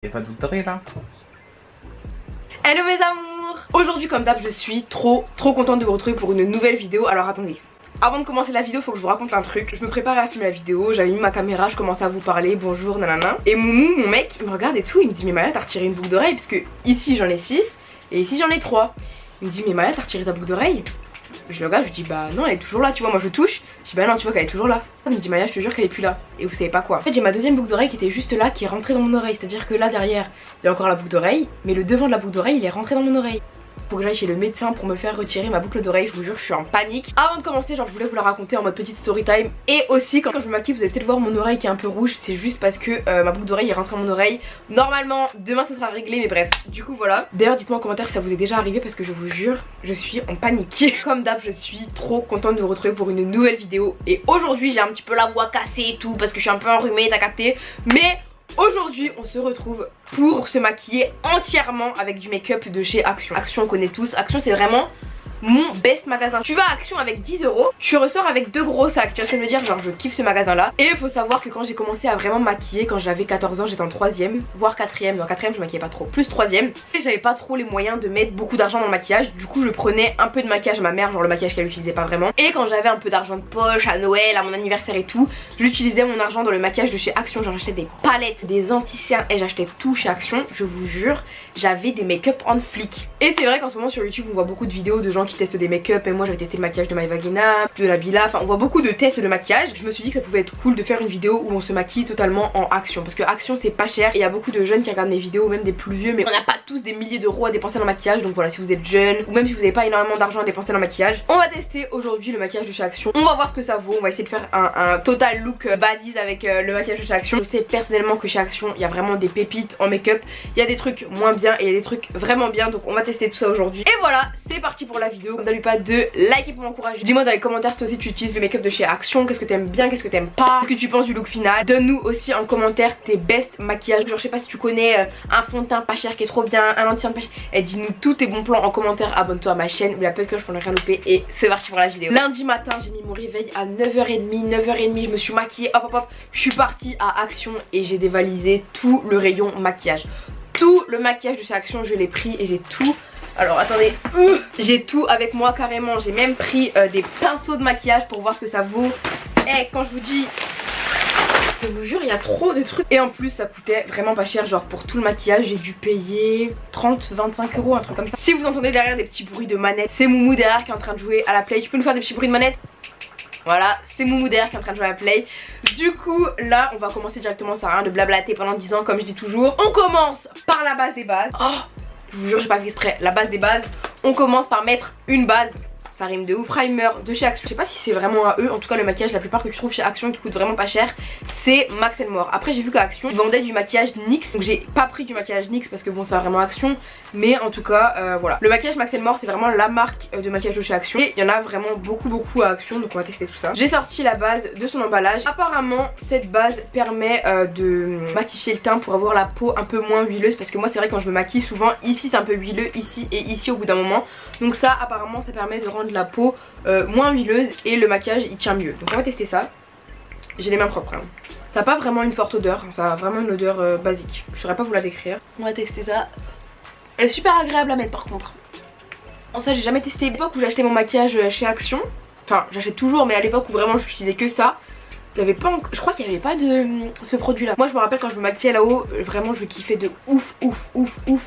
Y'a pas de boucle d'oreille là? Hello mes amours! Aujourd'hui comme d'hab je suis trop contente de vous retrouver pour une nouvelle vidéo. Alors attendez, avant de commencer la vidéo faut que je vous raconte un truc. Je me préparais à filmer la vidéo, j'avais mis ma caméra, je commençais à vous parler, bonjour nanana. Et Moumou, mon mec, il me regarde et tout, il me dit mais Maya t'as retiré une boucle d'oreille parce que ici j'en ai 6 et ici j'en ai 3. Il me dit mais Maya t'as retiré ta boucle d'oreille? Je le regarde, je dis bah non elle est toujours là, tu vois, moi je touche. Je dis bah non tu vois qu'elle est toujours là. Il me dit Maya je te jure qu'elle est plus là. Et vous savez pas quoi. En fait j'ai ma deuxième boucle d'oreille qui était juste là, qui est rentrée dans mon oreille. C'est à dire que là derrière il y a encore la boucle d'oreille, mais le devant de la boucle d'oreille il est rentré dans mon oreille. Faut que j'aille chez le médecin pour me faire retirer ma boucle d'oreille, je vous jure je suis en panique. Avant de commencer genre je voulais vous la raconter en mode petite story time. Et aussi quand je me maquille vous allez peut-être voir mon oreille qui est un peu rouge. C'est juste parce que ma boucle d'oreille est rentrée dans mon oreille. Normalement demain ça sera réglé mais bref. Du coup voilà. D'ailleurs dites-moi en commentaire si ça vous est déjà arrivé parce que je vous jure je suis en panique. Comme d'hab je suis trop contente de vous retrouver pour une nouvelle vidéo. Et aujourd'hui j'ai un petit peu la voix cassée et tout parce que je suis un peu enrhumée, t'as capté. Mais aujourd'hui on se retrouve pour se maquiller entièrement avec du make-up de chez Action. Action on connaît tous, Action c'est vraiment mon best magasin. Tu vas à Action avec 10 €, tu ressors avec 2 gros sacs. Tu vois ce que je veux dire, genre je kiffe ce magasin là. Et il faut savoir que quand j'ai commencé à vraiment me maquiller, quand j'avais 14 ans, j'étais en 3ème, voire 4ème. Dans 4ème je maquillais pas trop, plus 3ème. Et j'avais pas trop les moyens de mettre beaucoup d'argent dans le maquillage. Du coup je prenais un peu de maquillage à ma mère, genre le maquillage qu'elle utilisait pas vraiment. Et quand j'avais un peu d'argent de poche à Noël, à mon anniversaire et tout, j'utilisais mon argent dans le maquillage de chez Action. Genre j'achetais des palettes, des anti-cernes et j'achetais tout chez Action. Je vous jure, j'avais des make-up en flic. Et c'est vrai qu'en ce moment sur YouTube on voit beaucoup de vidéos de gens qui testent des make-up. Et moi j'avais testé le maquillage de Maeva Guéna, de la Bila, enfin on voit beaucoup de tests de maquillage. Je me suis dit que ça pouvait être cool de faire une vidéo où on se maquille totalement en Action. Parce que Action c'est pas cher et il y a beaucoup de jeunes qui regardent mes vidéos, même des plus vieux. Mais on n'a pas tous des milliers d'euros à dépenser dans le maquillage. Donc voilà, si vous êtes jeune ou même si vous n'avez pas énormément d'argent à dépenser dans le maquillage, on va tester aujourd'hui le maquillage de chez Action. On va voir ce que ça vaut, on va essayer de faire un total look baddies avec le maquillage de chez Action. Je sais personnellement que chez Action il y a vraiment des pépites en make-up. Il y a des trucs moins bien et il y a des trucs vraiment bien. Donc on va tester tout ça aujourd'hui. Et voilà, c'est parti pour la vidéo. N'oublie pas de liker pour m'encourager. Dis-moi dans les commentaires si toi aussi tu utilises le make-up de chez Action, qu'est-ce que t'aimes bien, qu'est-ce que t'aimes pas, qu'est-ce que tu penses du look final. Donne-nous aussi en commentaire tes best maquillages. Genre je sais pas si tu connais un fond de teint pas cher qui est trop bien, un anti-cernes pas cher. Et dis-nous tous tes bons plans en commentaire. Abonne-toi à ma chaîne ou la petite cloche pour ne rien louper. Et c'est parti pour la vidéo. Lundi matin j'ai mis mon réveil à 9h30, 9h30 je me suis maquillée, hop hop hop. Je suis partie à Action et j'ai dévalisé tout le rayon maquillage. Tout le maquillage de chez Action je l'ai pris et j'ai tout. Alors attendez, j'ai tout avec moi carrément. J'ai même pris des pinceaux de maquillage pour voir ce que ça vaut. Et quand je vous dis, je vous jure il y a trop de trucs. Et en plus ça coûtait vraiment pas cher. Genre pour tout le maquillage j'ai dû payer 30-25 €, un truc comme ça. Si vous entendez derrière des petits bruits de manette, c'est Moumou derrière qui est en train de jouer à la play. Tu peux nous faire des petits bruits de manette? Voilà, c'est Moumou derrière qui est en train de jouer à la play. Du coup là on va commencer directement, ça sert à rien de blablater pendant 10 ans comme je dis toujours. On commence par la base des bases. Oh, je vous jure j'ai pas fait exprès, la base des bases. On commence par mettre une base, ça rime de ouf, primer de chez Action. Je sais pas si c'est vraiment à eux, en tout cas le maquillage la plupart que tu trouves chez Action qui coûte vraiment pas cher c'est Max & More. Après j'ai vu qu'à Action ils vendaient du maquillage NYX, donc j'ai pas pris du maquillage NYX parce que bon c'est pas vraiment Action. Mais en tout cas voilà, le maquillage Max & More c'est vraiment la marque de maquillage de chez Action. Et il y en a vraiment beaucoup à Action, donc on va tester tout ça. J'ai sorti la base de son emballage. Apparemment cette base permet de matifier le teint pour avoir la peau un peu moins huileuse. Parce que moi c'est vrai quand je me maquille souvent ici c'est un peu huileux, ici et ici au bout d'un moment. Donc ça apparemment ça permet de rendre la peau moins huileuse et le maquillage il tient mieux. Donc on va tester ça. J'ai les mains propres hein. Ça n'a pas vraiment une forte odeur, ça a vraiment une odeur basique. Je saurais pas vous la décrire. On va tester ça. Elle est super agréable à mettre par contre. En ça j'ai jamais testé. À l'époque où j'achetais mon maquillage chez Action, enfin j'achète toujours mais à l'époque où vraiment j'utilisais que ça, il y avait pas, je crois qu'il n'y avait pas de ce produit là. Moi je me rappelle quand je me maquillais là-haut, vraiment je kiffais de ouf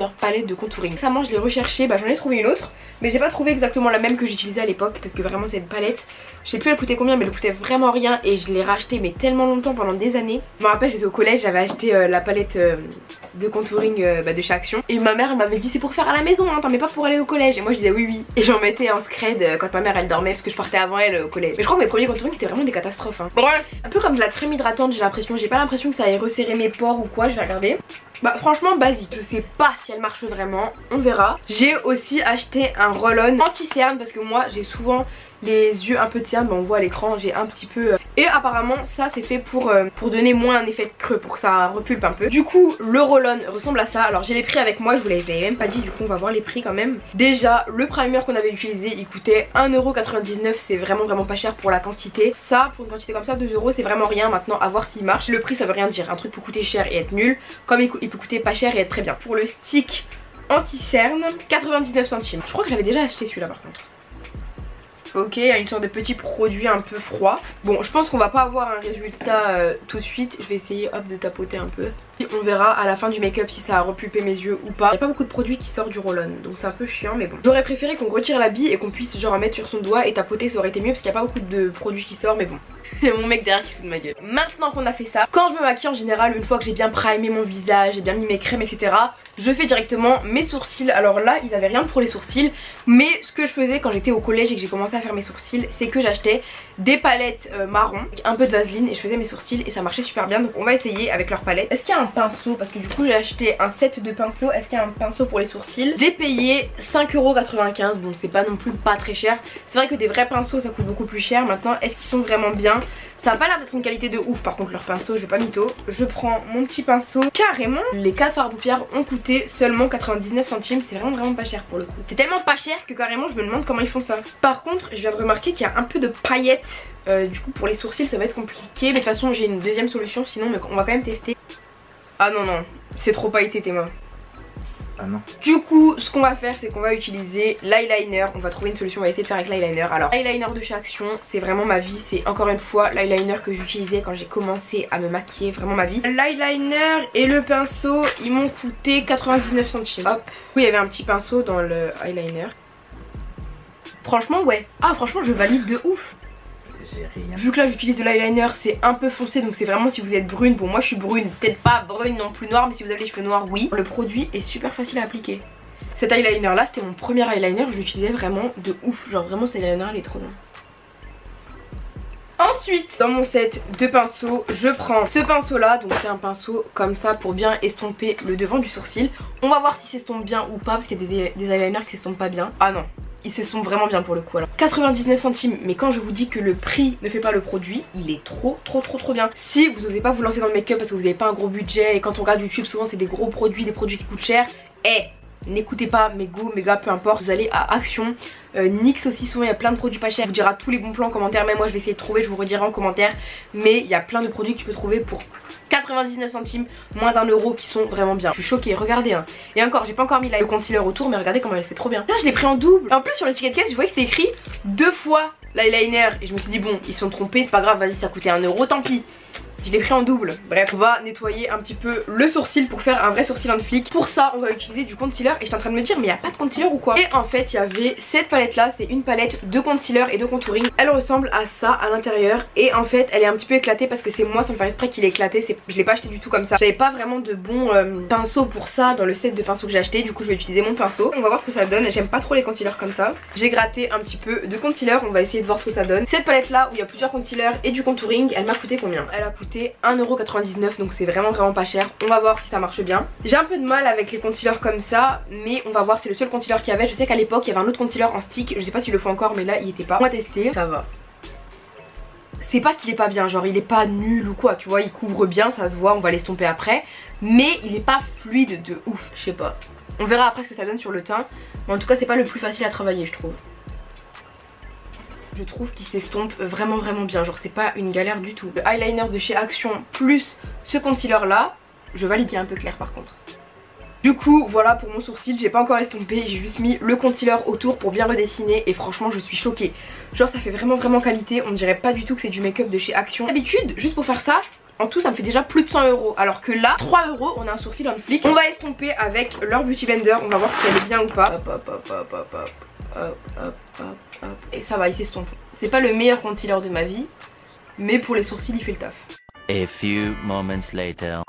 leur palette de contouring. Récemment je l'ai recherché, bah j'en ai trouvé une autre. Mais j'ai pas trouvé exactement la même que j'utilisais à l'époque. Parce que vraiment c'est une palette, je sais plus elle coûtait combien mais elle coûtait vraiment rien. Et je l'ai racheté mais tellement longtemps, pendant des années. Je me rappelle j'étais au collège, j'avais acheté la palette de contouring de chez Action. Et ma mère elle m'avait dit c'est pour faire à la maison hein, t'en mets pas pour aller au collège. Et moi je disais oui. Et j'en mettais en scred quand ma mère elle dormait parce que je partais avant elle au collège. Mais je crois que mes premiers contouring c'était vraiment des catastrophes hein. Bref, un peu comme de la crème hydratante j'ai l'impression. J'ai pas l'impression que ça ait resserré mes pores ou quoi, je vais regarder. Bah franchement basique, je sais pas si elle marche vraiment, on verra. J'ai aussi acheté un roll-on anti-cerne parce que moi j'ai souvent les yeux un peu de cerne, on voit à l'écran j'ai un petit peu et apparemment ça c'est fait pour donner moins un effet de creux, pour que ça repulpe un peu. Du coup le roll-on ressemble à ça. Alors j'ai les prix avec moi, je vous l'avais même pas dit, du coup on va voir les prix quand même. Déjà le primer qu'on avait utilisé il coûtait 1,99€, c'est vraiment pas cher pour la quantité. Ça pour une quantité comme ça 2 € c'est vraiment rien. Maintenant à voir s'il marche. Le prix ça veut rien dire, un truc peut coûter cher et être nul. Comme il il peut coûter pas cher et être très bien. Pour le stick anti-cerne, 99 centimes. Je crois que j'avais déjà acheté celui-là par contre. Ok, il y a une sorte de petit produit un peu froid. Bon, je pense qu'on va pas avoir un résultat tout de suite. Je vais essayer hop de tapoter un peu. Et on verra à la fin du make-up si ça a repulpé mes yeux ou pas. Il n'y a pas beaucoup de produits qui sortent du roll-on, donc c'est un peu chiant mais bon. J'aurais préféré qu'on retire la bille et qu'on puisse genre en mettre sur son doigt et tapoter, ça aurait été mieux parce qu'il n'y a pas beaucoup de produits qui sortent mais bon. Il y a mon mec derrière qui se fout de ma gueule. Maintenant qu'on a fait ça, quand je me maquille en général, une fois que j'ai bien primé mon visage, j'ai bien mis mes crèmes etc, je fais directement mes sourcils. Alors là ils avaient rien pour les sourcils, mais ce que je faisais quand j'étais au collège et que j'ai commencé à faire mes sourcils, c'est que j'achetais des palettes marron, un peu de vaseline et je faisais mes sourcils et ça marchait super bien. Donc on va essayer avec leur palette. Est-ce qu'il y a un pinceau? Parce que du coup j'ai acheté un set de pinceaux. Est-ce qu'il y a un pinceau pour les sourcils? J'ai payé 5,95 €. Bon c'est pas non plus pas très cher. C'est vrai que des vrais pinceaux ça coûte beaucoup plus cher. Maintenant est-ce qu'ils sont vraiment bien? Ça a pas l'air d'être une qualité de ouf par contre leurs pinceaux, je vais pas mytho. Je prends mon petit pinceau. Carrément les 4 fards à paupières ont coûté seulement 99 centimes. C'est vraiment pas cher pour le coup. C'est tellement pas cher que carrément je me demande comment ils font ça. Par contre je viens de remarquer qu'il y a un peu de paillettes. Du coup pour les sourcils ça va être compliqué. Mais de toute façon j'ai une deuxième solution sinon, mais on va quand même tester. Ah non non, c'est trop pailleté tes mains. Ah non. Du coup ce qu'on va faire c'est qu'on va utiliser l'eyeliner. On va trouver une solution, on va essayer de faire avec l'eyeliner. Alors l'eyeliner de chez Action c'est vraiment ma vie. C'est encore une fois l'eyeliner que j'utilisais quand j'ai commencé à me maquiller, vraiment ma vie. L'eyeliner et le pinceau ils m'ont coûté 99 centimes. Hop. Oui il y avait un petit pinceau dans le eyeliner. Franchement ouais. Ah franchement je valide de ouf. Rien. Vu que là j'utilise de l'eyeliner c'est un peu foncé, donc c'est vraiment si vous êtes brune. Bon moi je suis brune, peut-être pas brune non plus noire, mais si vous avez les cheveux noirs oui. Le produit est super facile à appliquer. Cet eyeliner là c'était mon premier eyeliner, je l'utilisais vraiment de ouf. Genre vraiment cet eyeliner il est trop bien. Ensuite dans mon set de pinceaux je prends ce pinceau là. Donc c'est un pinceau comme ça pour bien estomper le devant du sourcil. On va voir si s'estompe bien ou pas parce qu'il y a des eyeliners qui s'estompent pas bien. Ah non, il s'estompe vraiment bien pour le coup. Alors 99 centimes, mais quand je vous dis que le prix ne fait pas le produit, il est trop bien. Si vous n'osez pas vous lancer dans le make-up parce que vous n'avez pas un gros budget et quand on regarde YouTube souvent c'est des gros produits, des produits qui coûtent cher, n'écoutez pas mes goûts, mes gars, peu importe, vous allez à Action. NYX aussi souvent il y a plein de produits pas chers. Je vous dira tous les bons plans en commentaire, même moi je vais essayer de trouver, je vous redirai en commentaire. Mais il y a plein de produits que tu peux trouver pour 99 centimes, moins d'1 € qui sont vraiment bien. Je suis choquée, regardez hein. Et encore j'ai pas encore mis le concealer autour, mais regardez comment c'est trop bien. Là je l'ai pris en double. En plus sur l'étiquette case je voyais que c'était écrit 2 fois l'eyeliner et je me suis dit bon ils sont trompés, c'est pas grave, vas-y ça coûtait 1 €, tant pis. Je l'ai pris en double. Bref, on va nettoyer un petit peu le sourcil pour faire un vrai sourcil en flic. Pour ça, on va utiliser du concealer. Et je suis en train de me dire, mais il n'y a pas de concealer ou quoi? Et en fait, il y avait cette palette là. C'est une palette de concealer et de contouring. Elle ressemble à ça à l'intérieur. Et en fait, elle est un petit peu éclatée parce que c'est moi, sans faire exprès, qu'il est éclaté. Je l'ai pas acheté du tout comme ça. J'avais pas vraiment de bons pinceaux pour ça dans le set de pinceaux que j'ai acheté. Du coup, je vais utiliser mon pinceau. On va voir ce que ça donne. J'aime pas trop les concealers comme ça. J'ai gratté un petit peu de concealer. On va essayer de voir ce que ça donne. Cette palette là où il y a plusieurs concealers et du contouring, elle m'a coûté combien? Elle a coûté 1,99 €. Donc c'est vraiment pas cher. On va voir si ça marche bien. J'ai un peu de mal avec les concealers comme ça, mais on va voir, c'est le seul concealer qu'il y avait. Je sais qu'à l'époque il y avait un autre concealer en stick, je sais pas s'il le faut encore, mais là il était pas. On va tester, ça va. C'est pas qu'il est pas bien, genre il est pas nul ou quoi, tu vois, il couvre bien, ça se voit, on va l'estomper après, mais il est pas fluide de ouf, je sais pas. On verra après ce que ça donne sur le teint, mais en tout cas c'est pas le plus facile à travailler je trouve. Je trouve qu'il s'estompe vraiment bien, genre c'est pas une galère du tout. Le eyeliner de chez Action plus ce concealer là, je valide, il est un peu clair par contre. Du coup voilà pour mon sourcil, j'ai pas encore estompé, j'ai juste mis le concealer autour pour bien redessiner et franchement je suis choquée. Genre ça fait vraiment qualité, on ne dirait pas du tout que c'est du make-up de chez Action. D'habitude juste pour faire ça, en tout ça me fait déjà plus de 100 €, alors que là 3 € on a un sourcil en flic. On va estomper avec leur beauty blender, on va voir si elle est bien ou pas. Hop. Et ça va, il s'estompe. C'est pas le meilleur concealer de ma vie, mais pour les sourcils il fait le taf. A few moments later.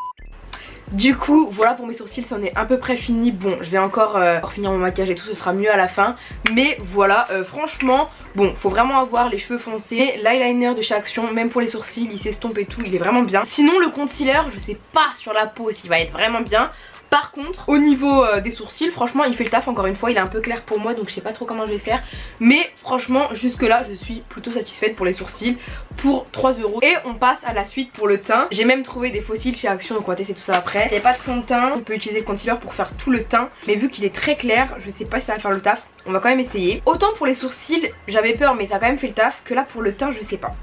Du coup voilà pour mes sourcils, c'en est à peu près fini. Bon je vais encore finir mon maquillage et tout, ce sera mieux à la fin. Mais voilà franchement bon faut vraiment avoir les cheveux foncés. L'eyeliner de chez Action même pour les sourcils il s'estompe et tout, il est vraiment bien. Sinon le concealer je sais pas sur la peau s'il va être vraiment bien. Par contre au niveau des sourcils franchement il fait le taf, encore une fois il est un peu clair pour moi donc je sais pas trop comment je vais faire. Mais franchement jusque là je suis plutôt satisfaite pour les sourcils pour 3 €. Et on passe à la suite pour le teint. J'ai même trouvé des fossiles chez Action donc on va tester tout ça après. Il n'y a pas de fond de teint, on peut utiliser le concealer pour faire tout le teint. Mais vu qu'il est très clair je sais pas si ça va faire le taf, on va quand même essayer. Autant pour les sourcils j'avais peur mais ça a quand même fait le taf, que là pour le teint je sais pas.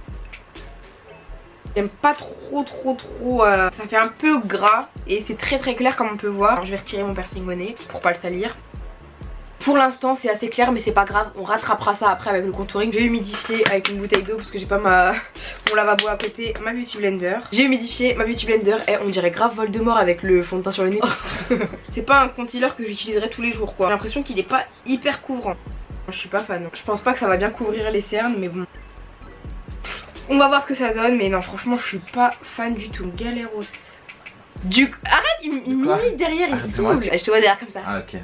J'aime pas trop ça fait un peu gras et c'est très clair comme on peut voir. Alors, je vais retirer mon piercing au nez pour pas le salir. Pour l'instant c'est assez clair mais c'est pas grave, on rattrapera ça après avec le contouring. Je vais humidifier avec une bouteille d'eau parce que j'ai pas mon lavabo à côté, ma beauty blender. J'ai humidifié ma beauty blender et on dirait grave Voldemort avec le fond de teint sur le nez. C'est pas un concealer que j'utiliserai tous les jours quoi. J'ai l'impression qu'il est pas hyper couvrant. Je suis pas fan. Je pense pas que ça va bien couvrir les cernes mais bon. On va voir ce que ça donne mais non franchement je suis pas fan du tout. Galéros. Arrête, il m'imite derrière, il saoule. Je te vois derrière comme ça. Ah ok.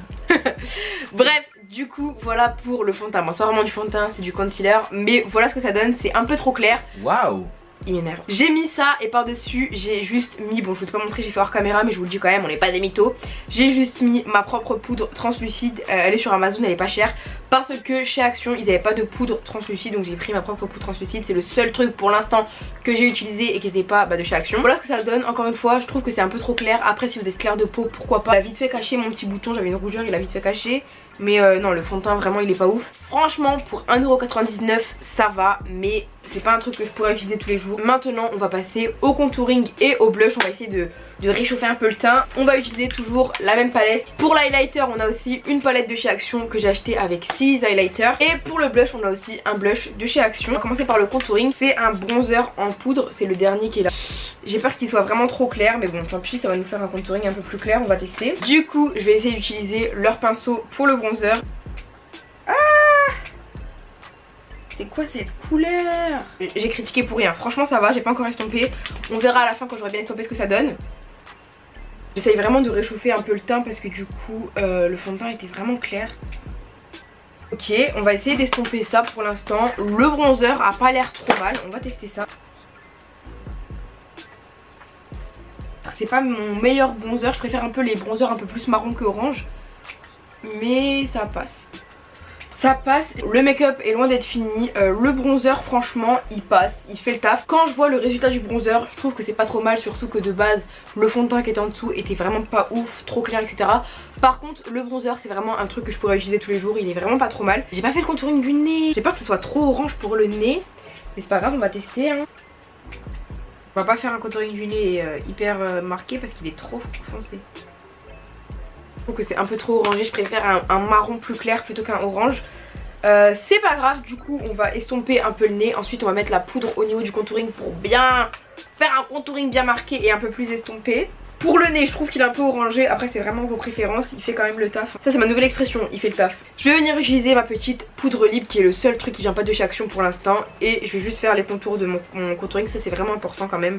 Bref, du coup voilà pour le fond de teint. Bon c'est pas vraiment du fond de teint, c'est du concealer. Mais voilà ce que ça donne, c'est un peu trop clair. Waouh. Il m'énerve. J'ai mis ça et par dessus j'ai juste mis, bon je vous ai pas montré, j'ai fait hors caméra mais je vous le dis quand même, on n'est pas des mythos. J'ai juste mis ma propre poudre translucide, elle est sur Amazon, elle est pas chère. Parce que chez Action ils avaient pas de poudre translucide, donc j'ai pris ma propre poudre translucide. C'est le seul truc pour l'instant que j'ai utilisé et qui n'était pas de chez Action. Voilà ce que ça donne, encore une fois je trouve que c'est un peu trop clair. Après si vous êtes clair de peau pourquoi pas. Il a vite fait cacher mon petit bouton, j'avais une rougeur, il a vite fait cacher. Mais non le fond de teint vraiment il est pas ouf. Franchement pour 1,99€ ça va, mais c'est pas un truc que je pourrais utiliser tous les jours. Maintenant on va passer au contouring et au blush. On va essayer de réchauffer un peu le teint. On va utiliser toujours la même palette. Pour l'highlighter on a aussi une palette de chez Action que j'ai acheté avec 6 highlighters. Et pour le blush on a aussi un blush de chez Action. On va commencer par le contouring. C'est un bronzer en poudre, c'est le dernier qui est là. J'ai peur qu'il soit vraiment trop clair mais bon tant pis, ça va nous faire un contouring un peu plus clair, on va tester. Du coup je vais essayer d'utiliser leur pinceau pour le bronzer. Ah, c'est quoi cette couleur? J'ai critiqué pour rien, franchement ça va, j'ai pas encore estompé. On verra à la fin quand j'aurai bien estompé ce que ça donne. J'essaye vraiment de réchauffer un peu le teint parce que du coup le fond de teint était vraiment clair. Ok, on va essayer d'estomper ça pour l'instant. Le bronzer a pas l'air trop mal, on va tester ça. C'est pas mon meilleur bronzer, je préfère un peu les bronzers un peu plus marron que orange. Mais ça passe. Ça passe, le make-up est loin d'être fini. Le bronzer franchement il passe, il fait le taf. Quand je vois le résultat du bronzer je trouve que c'est pas trop mal. Surtout que de base le fond de teint qui était en dessous était vraiment pas ouf, trop clair etc. Par contre le bronzer c'est vraiment un truc que je pourrais utiliser tous les jours. Il est vraiment pas trop mal. J'ai pas fait le contouring du nez, j'ai peur que ce soit trop orange pour le nez. Mais c'est pas grave, on va tester hein. On va pas faire un contouring du nez hyper marqué parce qu'il est trop foncé. Je trouve que c'est un peu trop orangé, je préfère un marron plus clair plutôt qu'un orange. C'est pas grave, du coup on va estomper un peu le nez. Ensuite on va mettre la poudre au niveau du contouring pour bien faire un contouring bien marqué et un peu plus estompé. Pour le nez je trouve qu'il est un peu orangé, après c'est vraiment vos préférences, il fait quand même le taf. Ça c'est ma nouvelle expression, il fait le taf. Je vais venir utiliser ma petite poudre libre qui est le seul truc qui vient pas de chez Action pour l'instant. Et je vais juste faire les contours de mon contouring, ça c'est vraiment important quand même.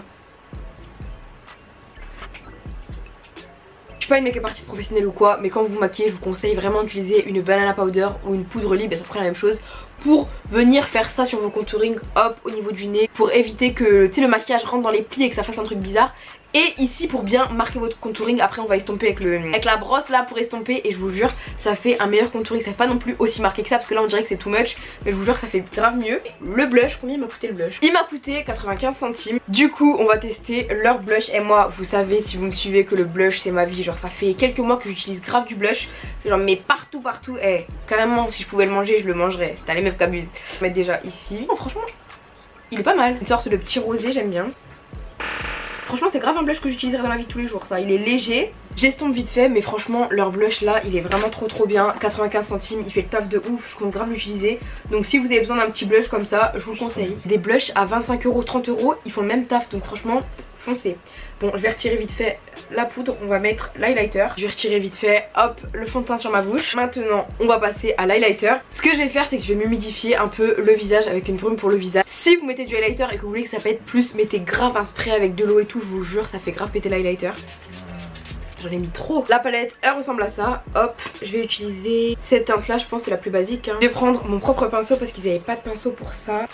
Je suis pas une make-up artiste professionnelle ou quoi, mais quand vous vous maquillez je vous conseille vraiment d'utiliser une banana powder ou une poudre libre, et ça prend la même chose, pour venir faire ça sur vos contourings, hop, au niveau du nez, pour éviter que le maquillage rentre dans les plis et que ça fasse un truc bizarre. Et ici pour bien marquer votre contouring, après on va estomper avec la brosse là pour estomper, et je vous jure ça fait un meilleur contouring. Ça fait pas non plus aussi marqué que ça parce que là on dirait que c'est too much, mais je vous jure que ça fait grave mieux. Le blush, combien il m'a coûté le blush? Il m'a coûté 95 centimes. Du coup on va tester leur blush, et moi vous savez si vous me suivez que le blush c'est ma vie. Genre ça fait quelques mois que j'utilise grave du blush, genre mais partout, carrément si je pouvais le manger je le mangerais. T'as les meufs qui abusent. Je vais mettre déjà ici. Oh, franchement il est pas mal, une sorte de petit rosé, j'aime bien. Franchement c'est grave un blush que j'utiliserai dans la vie de tous les jours ça. Il est léger, j'estompe vite fait, mais franchement leur blush là il est vraiment trop bien. 95 centimes, il fait le taf de ouf, je compte grave l'utiliser. Donc si vous avez besoin d'un petit blush comme ça, je vous le conseille. Des blushs à 25 €, 30 €, ils font le même taf, donc franchement foncez. Bon je vais retirer vite fait la poudre, on va mettre l'highlighter. Je vais retirer vite fait, hop, le fond de teint sur ma bouche. Maintenant on va passer à l'highlighter. Ce que je vais faire c'est que je vais m'humidifier un peu le visage avec une brume pour le visage. Si vous mettez du highlighter et que vous voulez que ça pète plus, mettez grave un spray avec de l'eau et tout, je vous jure ça fait grave péter l'highlighter. J'en ai mis trop. La palette elle ressemble à ça. Hop, je vais utiliser cette teinte là, je pense que c'est la plus basique hein. Je vais prendre mon propre pinceau parce qu'ils n'avaient pas de pinceau pour ça.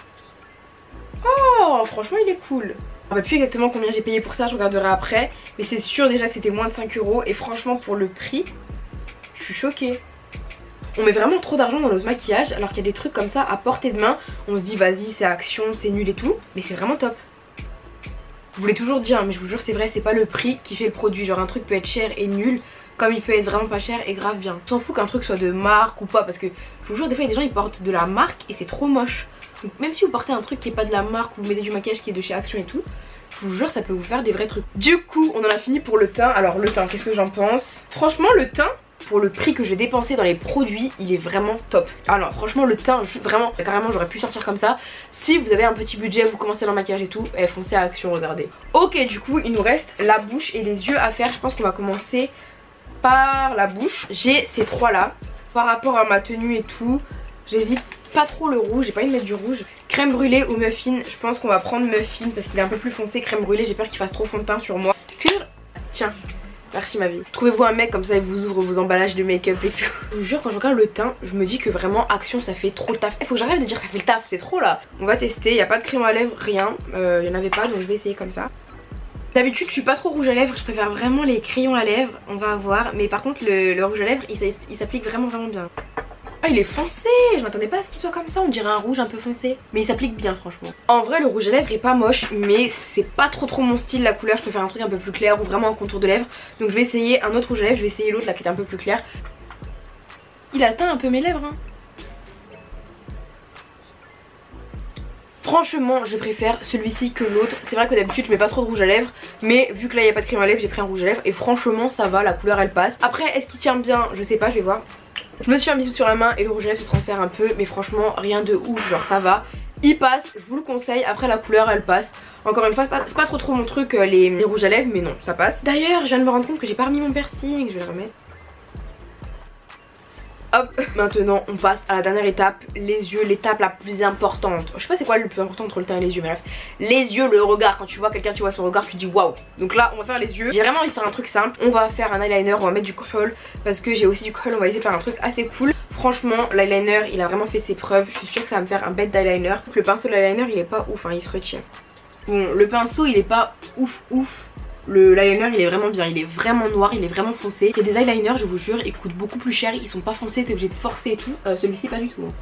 Oh franchement il est cool. Je ne sais plus exactement combien j'ai payé pour ça, je regarderai après. Mais c'est sûr déjà que c'était moins de 5 €. Et franchement pour le prix, je suis choquée. On met vraiment trop d'argent dans nos maquillages alors qu'il y a des trucs comme ça à portée de main. On se dit vas-y c'est Action, c'est nul et tout. Mais c'est vraiment top. Je voulais toujours dire mais je vous jure c'est vrai, c'est pas le prix qui fait le produit. Genre un truc peut être cher et nul comme il peut être vraiment pas cher et grave bien. On s'en fout qu'un truc soit de marque ou pas, parce que je vous jure des fois il y a des gens ils portent de la marque et c'est trop moche. Donc même si vous portez un truc qui est pas de la marque ou vous mettez du maquillage qui est de chez Action et tout, Je vous jure, ça peut vous faire des vrais trucs. Du coup, on en a fini pour le teint. Alors le teint, qu'est-ce que j'en pense? Franchement, le teint, pour le prix que j'ai dépensé dans les produits, il est vraiment top. Ah non, franchement, le teint, vraiment, carrément, j'aurais pu sortir comme ça. Si vous avez un petit budget, vous commencez dans le maquillage et tout, foncez à Action, regardez. Ok, du coup, il nous reste la bouche et les yeux à faire. Je pense qu'on va commencer par la bouche. J'ai ces trois là. Par rapport à ma tenue et tout, j'hésite pas trop le rouge, j'ai pas envie de mettre du rouge. Crème brûlée ou muffin, je pense qu'on va prendre muffin parce qu'il est un peu plus foncé. Crème brûlée, j'ai peur qu'il fasse trop fond de teint sur moi. Tiens. Merci ma vie. Trouvez-vous un mec comme ça, il vous ouvre vos emballages de make-up et tout. Je vous jure, quand je regarde le teint, je me dis que vraiment Action ça fait trop le taf. Faut que j'arrête de dire ça fait le taf, c'est trop là. On va tester, il n'y a pas de crème à lèvres, rien. Il n'y en avait pas donc je vais essayer comme ça. D'habitude je suis pas trop rouge à lèvres, je préfère vraiment les crayons à lèvres, on va voir. Mais par contre le rouge à lèvres il s'applique vraiment bien. Ah il est foncé, je m'attendais pas à ce qu'il soit comme ça, on dirait un rouge un peu foncé. Mais il s'applique bien franchement. En vrai le rouge à lèvres est pas moche, mais c'est pas trop mon style la couleur. Je préfère un truc un peu plus clair ou vraiment un contour de lèvres. Donc je vais essayer un autre rouge à lèvres, je vais essayer l'autre là qui est un peu plus clair. Il atteint un peu mes lèvres hein. Franchement je préfère celui-ci que l'autre. C'est vrai que d'habitude je mets pas trop de rouge à lèvres, mais vu que là il n'y a pas de crème à lèvres, j'ai pris un rouge à lèvres et franchement ça va, la couleur elle passe. Après est-ce qu'il tient bien? Je sais pas, je vais voir. Je me suis fait un bisou sur la main et le rouge à lèvres se transfère un peu, mais franchement rien de ouf, genre ça va. Il passe, je vous le conseille, après la couleur elle passe. Encore une fois c'est pas trop mon truc les rouges à lèvres, mais non ça passe. D'ailleurs je viens de me rendre compte que j'ai pas remis mon piercing, je vais le remettre. Hop, maintenant on passe à la dernière étape, les yeux, l'étape la plus importante. Je sais pas c'est quoi le plus important entre le teint et les yeux, mais bref. Les yeux, le regard, quand tu vois quelqu'un, tu vois son regard, tu dis waouh. Donc là on va faire les yeux. J'ai vraiment envie de faire un truc simple. On va faire un eyeliner, on va mettre du kohl parce que j'ai aussi du kohl, on va essayer de faire un truc assez cool. Franchement l'eyeliner il a vraiment fait ses preuves, je suis sûre que ça va me faire un bête d'eyeliner. Le pinceau de l'eyeliner il est pas ouf, hein, il se retient. Bon le pinceau il est pas ouf. L'eyeliner il est vraiment bien, il est vraiment noir, il est vraiment foncé. Il y a des eyeliners je vous jure, ils coûtent beaucoup plus cher, ils sont pas foncés, t'es obligé de forcer et tout. Celui-ci pas du tout hein.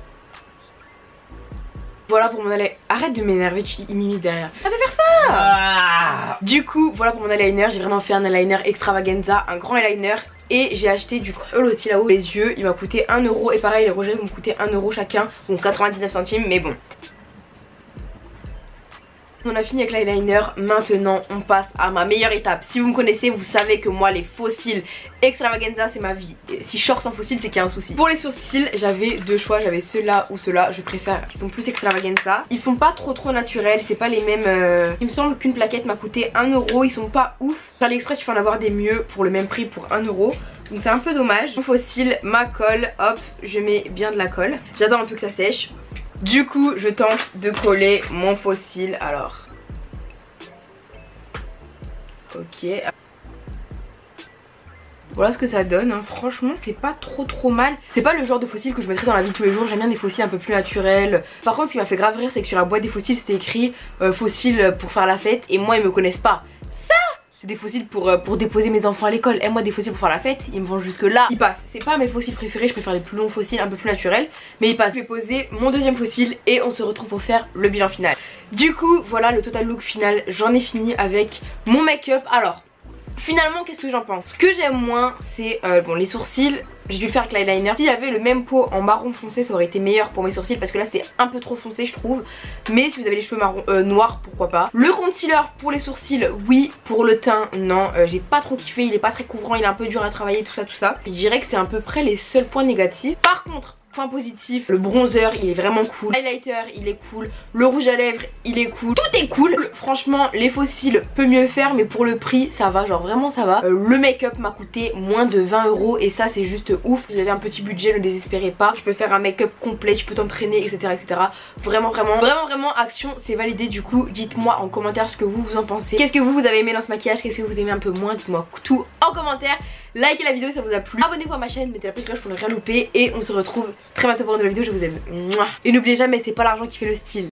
Voilà pour mon eyeliner. Arrête de m'énerver, tu m'imites derrière. Ça peut faire ça Du coup voilà pour mon eyeliner, j'ai vraiment fait un eyeliner extravaganza, un grand eyeliner. Et j'ai acheté du kohl aussi là-haut, les yeux, il m'a coûté 1 € et pareil les rouges à lèvres m'ont coûté 1 € chacun, donc 99 centimes mais bon. On a fini avec l'eyeliner, maintenant on passe à ma meilleure étape. Si vous me connaissez, vous savez que moi les faux cils extravaganza c'est ma vie. Si je sors sans faux cils c'est qu'il y a un souci. Pour les sourcils j'avais deux choix, j'avais ceux-là ou ceux-là. Je préfère qu'ils sont plus extravaganza. Ils font pas trop naturels, c'est pas les mêmes. Il me semble qu'une plaquette m'a coûté 1 €, ils sont pas ouf. Sur AliExpress tu peux en avoir des mieux pour le même prix pour 1 €. Donc c'est un peu dommage. Mon faux cils, ma colle, hop, je mets bien de la colle. J'attends un peu que ça sèche. Du coup je tente de coller mon faux cil. Alors ok, voilà ce que ça donne hein. Franchement c'est pas trop mal. C'est pas le genre de faux cils que je mettrais dans la vie de tous les jours. J'aime bien des faux cils un peu plus naturels. Par contre ce qui m'a fait grave rire c'est que sur la boîte des faux cils c'était écrit faux cils pour faire la fête. Et moi ils me connaissent pas. C'est des faux cils pour déposer mes enfants à l'école. Et moi des faux cils pour faire la fête, ils me vont jusque là. Ils passent, c'est pas mes faux cils préférés, je préfère les plus longs faux cils un peu plus naturels. Mais ils passent. Je vais poser mon deuxième faux cil et on se retrouve pour faire le bilan final. Du coup voilà le total look final, j'en ai fini avec mon make-up. Alors finalement qu'est-ce que j'en pense? Ce que j'aime moins c'est bon les sourcils. J'ai dû le faire avec l'eyeliner. S'il y avait le même pot en marron foncé ça aurait été meilleur pour mes sourcils parce que là c'est un peu trop foncé je trouve. Mais si vous avez les cheveux marron, noirs pourquoi pas. Le concealer pour les sourcils oui, pour le teint non. J'ai pas trop kiffé, il est pas très couvrant, il est un peu dur à travailler tout ça. Je dirais que c'est à peu près les seuls points négatifs. Par contre point positif, le bronzer il est vraiment cool, l'highlighter il est cool, le rouge à lèvres il est cool, tout est cool. Franchement les faux cils peut mieux faire mais pour le prix ça va, genre vraiment ça va. Le make-up m'a coûté moins de 20 € et ça c'est juste ouf. Vous avez un petit budget, ne désespérez pas. Tu peux faire un make-up complet, tu peux t'entraîner etc. Vraiment Action c'est validé. Du coup dites moi en commentaire ce que vous en pensez. Qu'est-ce que vous avez aimé dans ce maquillage, qu'est-ce que vous aimez un peu moins, dites-moi tout en commentaire. Likez la vidéo si ça vous a plu, abonnez-vous à ma chaîne, mettez la petite cloche pour ne rien louper et on se retrouve très bientôt pour une nouvelle vidéo. Je vous aime. Et n'oubliez jamais c'est pas l'argent qui fait le style.